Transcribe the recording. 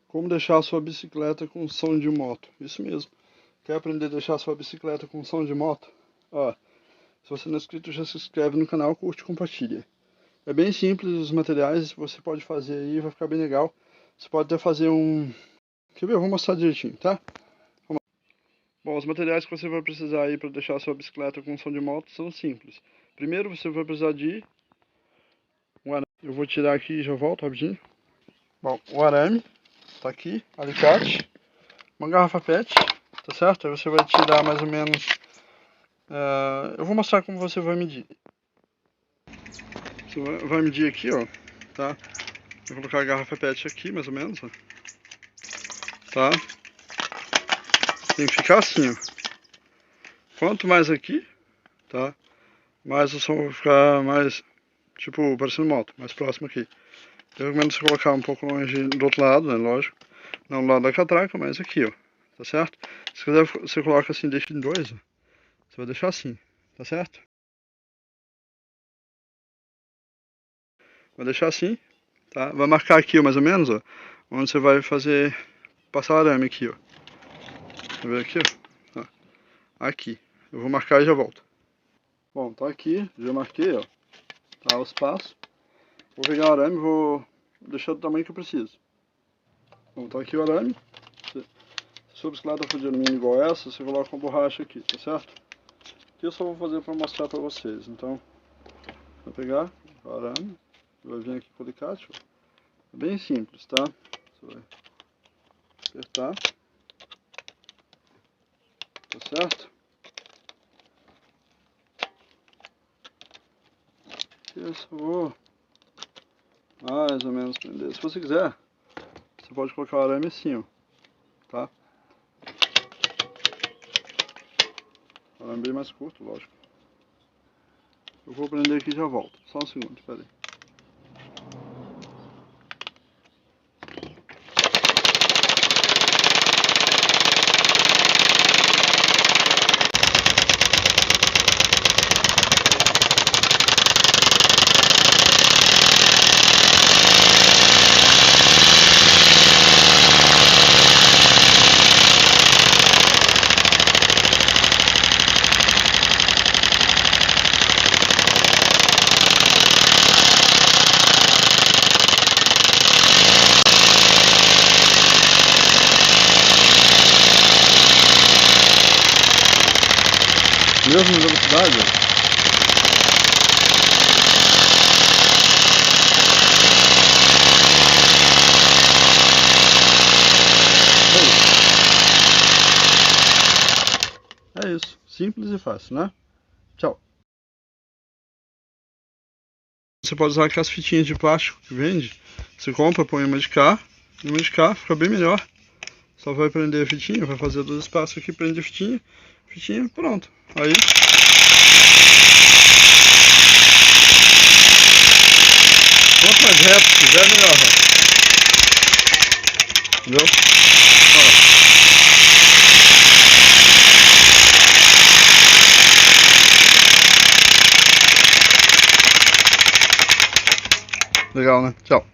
Como deixar a sua bicicleta com som de moto. Isso mesmo. Quer aprender a deixar a sua bicicleta com som de moto? Ó, se você não é inscrito, já se inscreve no canal, curte e compartilha. É bem simples os materiais, você pode fazer aí, vai ficar bem legal. Você pode até fazer um... Quer ver? Eu vou mostrar direitinho, tá? Bom, os materiais que você vai precisar aí para deixar a sua bicicleta com som de moto são simples. Primeiro você vai precisar de um arame. Eu vou tirar aqui e já volto rapidinho. Bom, o arame tá aqui, alicate, uma garrafa PET, tá certo? Aí você vai tirar mais ou menos... eu vou mostrar como você vai medir. Você vai medir aqui, ó, tá? Vou colocar a garrafa PET aqui, mais ou menos, ó. Tá? Tem que ficar assim, ó. Quanto mais aqui, tá? Mais o som vai ficar mais, tipo, parecendo moto, mais próximo aqui. Eu recomendo você colocar um pouco longe do outro lado, né, lógico. Não do lado da catraca, mas aqui, ó. Tá certo? Se quiser, você coloca assim, deixa em dois, ó. Você vai deixar assim, tá certo? Vai deixar assim, tá? Vai marcar aqui, ó, mais ou menos, ó. Onde você vai fazer, passar o arame aqui, ó. Tá vendo aqui, ó? Aqui. Eu vou marcar e já volto. Bom, tá aqui, já marquei, ó. Tá, os passos. Vou pegar o arame e vou deixar do tamanho que eu preciso. Bom, tá aqui o arame. Se sua bicicleta for de alumínio igual essa, você coloca uma borracha aqui, tá certo? Aqui eu só vou fazer para mostrar para vocês. Então, vou pegar o arame, vai vir aqui com o alicate, ó. É bem simples, tá? Você vai apertar, tá certo? Aqui eu só vou mais ou menos prender. Se você quiser, você pode colocar o arame assim, ó, tá? O arame bem mais curto, lógico. Eu vou prender aqui e já volto. Só um segundo, espera aí. Mesmo na velocidade, é isso. Simples e fácil, né? Tchau. Você pode usar aquelas fitinhas de plástico que vende. Você compra, põe uma de cá e uma de cá, fica bem melhor. Só vai prender a fitinha, vai fazer dois espaços aqui, prende a fitinha, pronto. Aí... Quanto mais reto fizer, melhor. Entendeu? Legal, né? Tchau.